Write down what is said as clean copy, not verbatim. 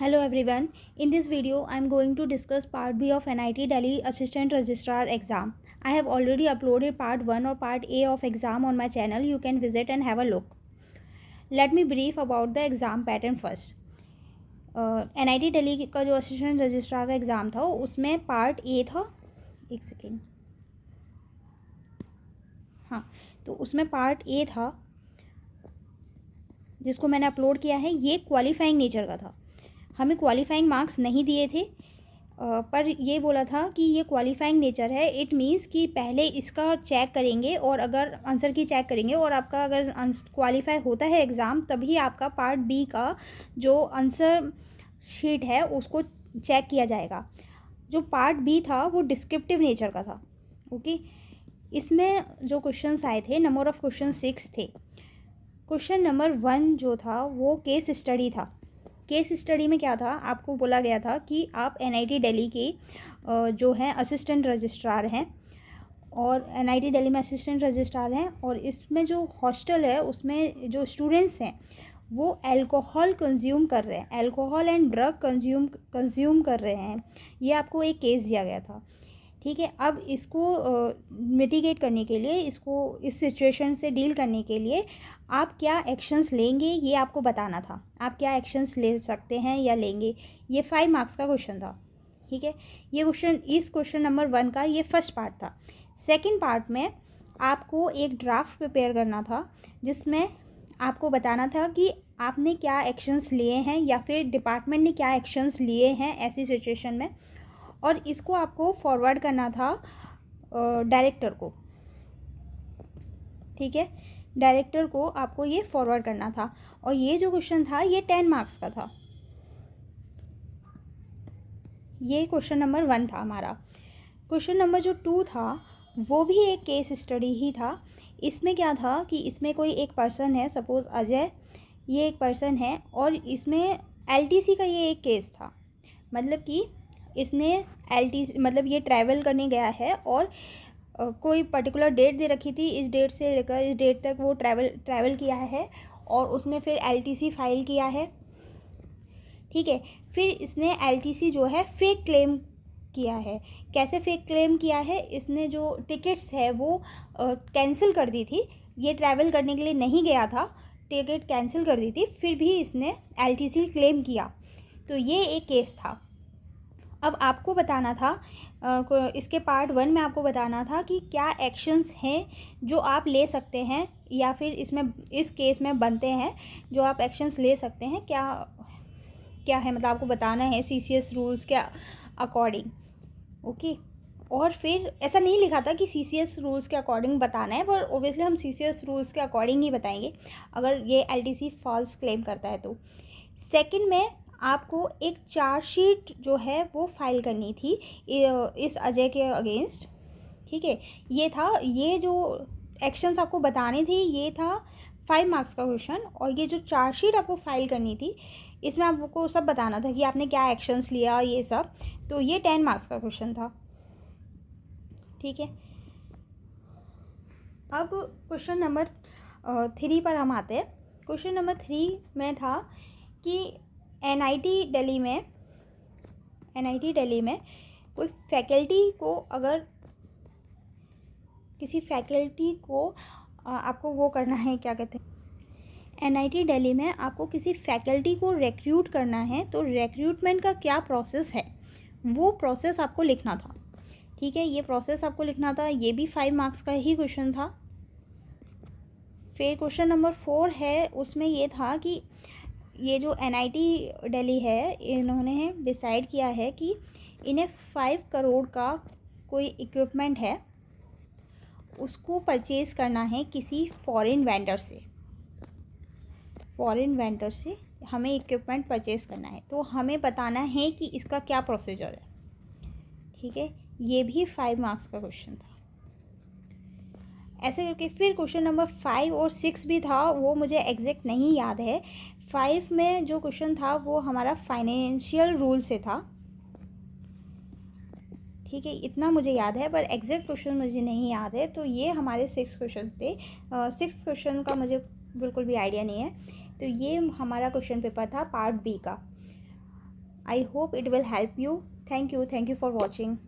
Hello everyone. In this video, I am going to discuss part B of NIT Delhi Assistant Registrar exam. I have already uploaded part 1 or part A of exam on my channel. You can visit and have a look. Let me brief about the exam pattern first. NIT Delhi का जो assistant registrar का exam था उसमें part A था। एक second, हाँ, तो उसमें पार्ट ए था जिसको मैंने अपलोड किया है। ये क्वालिफाइंग नेचर का था। हमें क्वालिफाइंग मार्क्स नहीं दिए थे, पर ये बोला था कि ये क्वालिफाइंग नेचर है। इट मीन्स कि पहले इसका चेक करेंगे और अगर आंसर की चेक करेंगे और आपका अगर क्वालिफाई होता है एग्ज़ाम, तभी आपका पार्ट बी का जो आंसर शीट है उसको चेक किया जाएगा। जो पार्ट बी था वो डिस्क्रिप्टिव नेचर का था। ओके, इसमें जो क्वेश्चंस आए थे, नंबर ऑफ़ क्वेश्चन 6 थे। क्वेश्चन नंबर 1 जो था वो केस स्टडी था। केस स्टडी में क्या था, आपको बोला गया था कि आप NIT दिल्ली के जो हैं असिस्टेंट रजिस्ट्रार हैं और NIT दिल्ली में असिस्टेंट रजिस्ट्रार हैं, और इसमें जो हॉस्टल है उसमें जो स्टूडेंट्स हैं वो अल्कोहल कंज्यूम कर रहे हैं, अल्कोहल एंड ड्रग कंज्यूम कर रहे हैं। ये आपको एक केस दिया गया था। ठीक है, अब इसको मिटिगेट करने के लिए, इसको इस सिचुएशन से डील करने के लिए आप क्या एक्शंस लेंगे ये आपको बताना था। आप क्या एक्शंस ले सकते हैं या लेंगे। ये 5 मार्क्स का क्वेश्चन था। ठीक है, ये क्वेश्चन, इस क्वेश्चन नंबर 1 का ये फर्स्ट पार्ट था। सेकंड पार्ट में आपको एक ड्राफ्ट प्रिपेयर करना था जिसमें आपको बताना था कि आपने क्या एक्शंस लिए हैं या फिर डिपार्टमेंट ने क्या एक्शंस लिए हैं ऐसी सिचुएशन में, और इसको आपको फॉरवर्ड करना था डायरेक्टर को। ठीक है, डायरेक्टर को आपको ये फॉरवर्ड करना था। और ये जो क्वेश्चन था ये 10 मार्क्स का था। ये क्वेश्चन नंबर 1 था हमारा। क्वेश्चन नंबर जो 2 था वो भी एक केस स्टडी ही था। इसमें क्या था कि इसमें कोई एक पर्सन है, सपोज़ अजय, ये एक पर्सन है, और इसमें LTC का ये एक केस था। मतलब कि इसने LTC मतलब ये ट्रैवल करने गया है और कोई पर्टिकुलर डेट दे रखी थी, इस डेट से लेकर इस डेट तक वो ट्रैवल किया है और उसने फिर LTC फाइल किया है। ठीक है, फिर इसने LTC जो है फेक क्लेम किया है। कैसे फेक क्लेम किया है, इसने जो टिकट्स है वो कैंसिल कर दी थी। ये ट्रैवल करने के लिए नहीं गया था, टिकट कैंसिल कर दी थी, फिर भी इसने LTC क्लेम किया। तो ये एक केस था। अब आपको बताना था, इसके पार्ट 1 में आपको बताना था कि क्या एक्शंस हैं जो आप ले सकते हैं या फिर इसमें इस केस में बनते हैं जो आप एक्शंस ले सकते हैं, क्या क्या है, मतलब आपको बताना है CCS रूल्स के अकॉर्डिंग। ओके, और फिर ऐसा नहीं लिखा था कि CCS रूल्स के अकॉर्डिंग बताना है, पर ओबियसली हम CCS रूल्स के अकॉर्डिंग ही बताएंगे अगर ये LTC फॉल्स क्लेम करता है तो। सेकंड में आपको एक चार्जशीट जो है वो फाइल करनी थी इस अजय के अगेंस्ट। ठीक है, ये था, ये जो एक्शंस आपको बताने थे ये था 5 मार्क्स का क्वेश्चन, और ये जो चार्जशीट आपको फाइल करनी थी इसमें आपको सब बताना था कि आपने क्या एक्शंस लिया ये सब। तो ये 10 मार्क्स का क्वेश्चन था। ठीक है, अब क्वेश्चन नंबर 3 पर हम आते हैं। क्वेश्चन नंबर 3 में था कि NIT दिल्ली में कोई फैकल्टी को, अगर किसी फैकल्टी को आपको वो करना है, क्या कहते हैं, NIT दिल्ली में आपको किसी फैकल्टी को रिक्रूट करना है, तो रिक्रूटमेंट का क्या प्रोसेस है वो प्रोसेस आपको लिखना था। ठीक है, ये प्रोसेस आपको लिखना था। ये भी 5 मार्क्स का ही क्वेश्चन था। फिर क्वेश्चन नंबर 4 है, उसमें ये था कि ये जो NIT दिल्ली है, इन्होंने डिसाइड किया है कि इन्हें 5 करोड़ का कोई इक्विपमेंट है उसको परचेज़ करना है किसी फॉरेन वेंडर से हमें इक्विपमेंट परचेज़ करना है, तो हमें बताना है कि इसका क्या प्रोसीजर है। ठीक है, ये भी 5 मार्क्स का क्वेश्चन था। ऐसे करके फिर क्वेश्चन नंबर 5 और 6 भी था, वो मुझे एग्जैक्ट नहीं याद है। 5 में जो क्वेश्चन था वो हमारा फाइनेंशियल रूल से था। ठीक है, इतना मुझे याद है, पर एग्जैक्ट क्वेश्चन मुझे नहीं याद है। तो ये हमारे 6 क्वेश्चन थे। 6 क्वेश्चन का मुझे बिल्कुल भी आइडिया नहीं है। तो ये हमारा क्वेश्चन पेपर था पार्ट बी का। I hope it will help you. Thank you for watching.